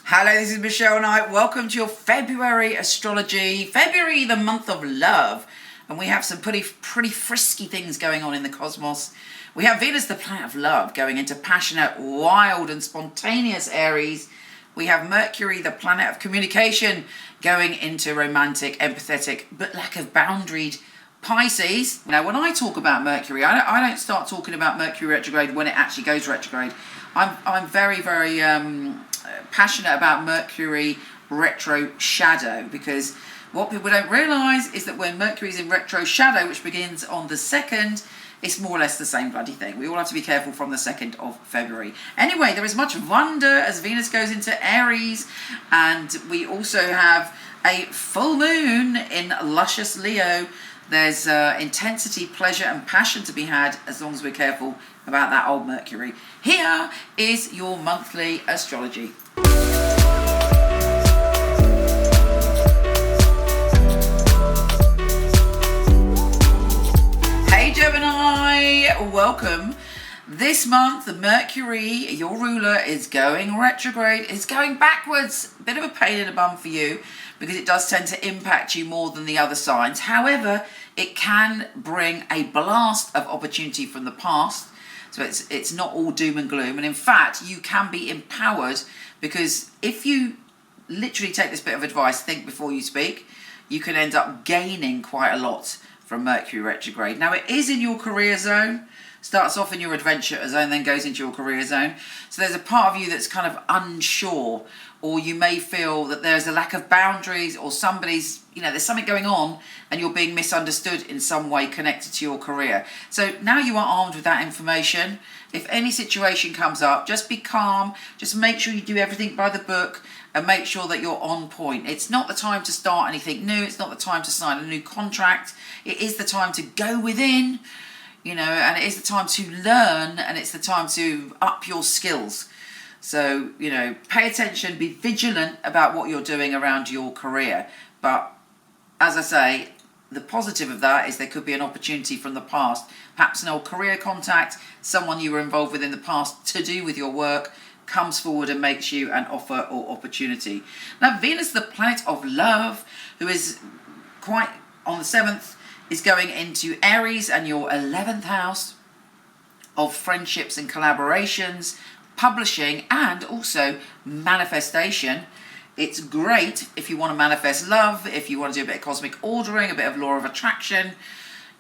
Hello, this is Michele Knight. Welcome to your February astrology. February, the month of love. And we have some pretty frisky things going on in the cosmos. We have Venus, the planet of love, going into passionate, wild and spontaneous Aries. We have Mercury, the planet of communication, going into romantic, empathetic, but lack of boundaried Pisces. Now, when I talk about Mercury, I don't start talking about Mercury retrograde when it actually goes retrograde. I'm very passionate about Mercury retro shadow, because what people don't realise is that when Mercury's in retro shadow, which begins on the 2nd, it's more or less the same bloody thing. We all have to be careful from the 2nd of February. Anyway, there is much wonder as Venus goes into Aries, and we also have a full moon in luscious Leo. There's intensity, pleasure and passion to be had as long as we're careful about that old Mercury. Here is your monthly astrology. Hey Gemini, welcome. This month, the Mercury, your ruler, is going retrograde. It's going backwards. A bit of a pain in the bum for you, because it does tend to impact you more than the other signs. However, it can bring a blast of opportunity from the past. So it's not all doom and gloom. And in fact, you can be empowered, because if you literally take this bit of advice, think before you speak, you can end up gaining quite a lot from Mercury retrograde. Now, it is in your career zone. Starts off in your adventure zone, then goes into your career zone. So there's a part of you that's kind of unsure, or you may feel that there's a lack of boundaries, or somebody's, there's something going on and you're being misunderstood in some way connected to your career. So now you are armed with that information. If any situation comes up, just be calm. Just make sure you do everything by the book and make sure that you're on point. It's not the time to start anything new. It's not the time to sign a new contract. It is the time to go within, and it is the time to learn, and it's the time to up your skills. So, pay attention, be vigilant about what you're doing around your career. But as I say, the positive of that is there could be an opportunity from the past, perhaps an old career contact, someone you were involved with in the past to do with your work, comes forward and makes you an offer or opportunity. Now, Venus, the planet of love, who is quite on the 7th, is going into Aries and your 11th house of friendships and collaborations, publishing and also manifestation. It's great if you want to manifest love, if you want to do a bit of cosmic ordering, a bit of law of attraction,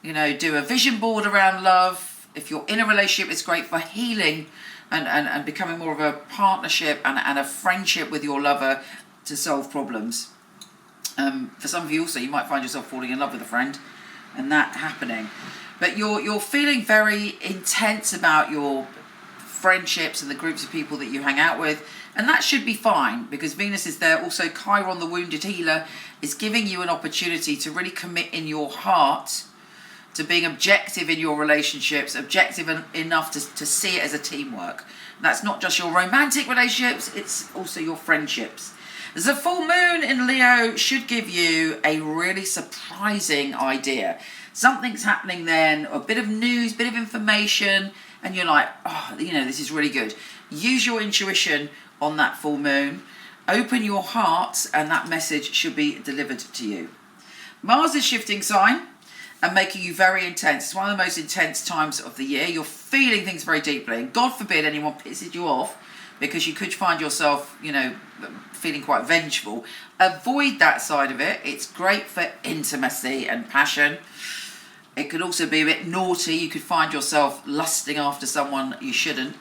do a vision board around love. If you're in a relationship, it's great for healing and becoming more of a partnership and a friendship with your lover to solve problems. For some of you also, you might find yourself falling in love with a friend and that happening. But you're feeling very intense about your friendships and the groups of people that you hang out with, and that should be fine, because Venus is there. Also, Chiron, the wounded healer, is giving you an opportunity to really commit in your heart to being objective in your relationships, objective enough to see it as a teamwork. And that's not just your romantic relationships, it's also your friendships. The full moon in Leo should give you a really surprising idea. Something's happening then, a bit of news, bit of information, and you're like, this is really good. Use your intuition on that full moon. Open your heart, and that message should be delivered to you. Mars is shifting sign and making you very intense. It's one of the most intense times of the year. You're feeling things very deeply, and God forbid anyone pisses you off, because you could find yourself, feeling quite vengeful. Avoid that side of it. It's great for intimacy and passion. It could also be a bit naughty. You could find yourself lusting after someone you shouldn't.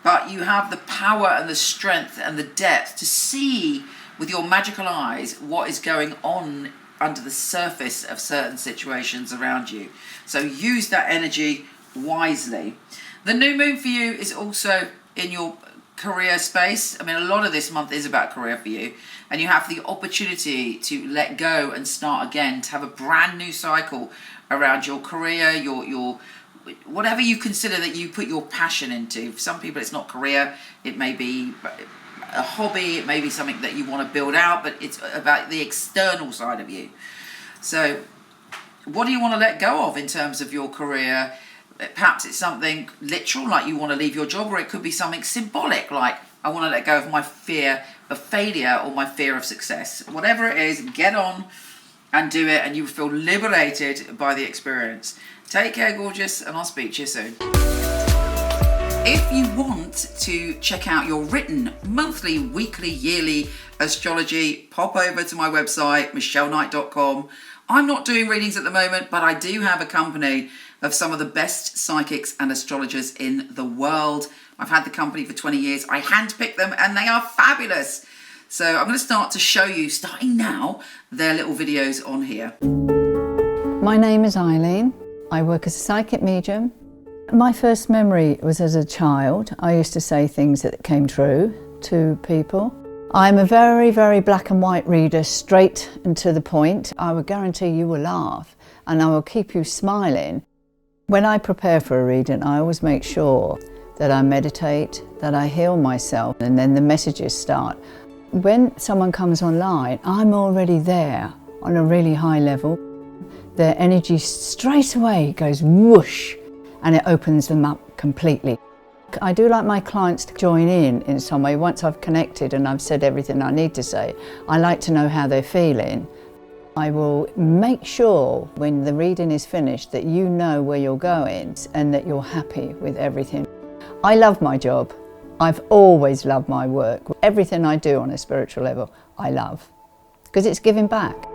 But you have the power and the strength and the depth to see with your magical eyes what is going on under the surface of certain situations around you. So use that energy wisely. The new moon for you is also in your career space. I mean, a lot of this month is about career for you, and you have the opportunity to let go and start again, to have a brand new cycle around your career, your whatever you consider that you put your passion into. For some people, it's not career. It may be a hobby. It may be something that you want to build out, but it's about the external side of you. So what do you want to let go of in terms of your career? Perhaps it's something literal, like you want to leave your job, or it could be something symbolic, like I want to let go of my fear of failure or my fear of success. Whatever it is, get on and do it, and you will feel liberated by the experience. Take care, gorgeous, and I'll speak to you soon. If you want to check out your written monthly, weekly, yearly astrology, pop over to my website, michelleknight.com. I'm not doing readings at the moment, but I do have a company of some of the best psychics and astrologers in the world. I've had the company for 20 years. I handpick them and they are fabulous. So I'm going to start to show you, starting now, their little videos on here. My name is Eileen. I work as a psychic medium. My first memory was as a child. I used to say things that came true to people. I'm a very, very black and white reader, straight and to the point. I will guarantee you will laugh and I will keep you smiling. When I prepare for a reading, I always make sure that I meditate, that I heal myself, and then the messages start. When someone comes online, I'm already there on a really high level. Their energy straight away goes whoosh, and it opens them up completely. I do like my clients to join in some way. Once I've connected and I've said everything I need to say, I like to know how they're feeling. I will make sure when the reading is finished that you know where you're going and that you're happy with everything. I love my job. I've always loved my work. Everything I do on a spiritual level, I love, because it's giving back.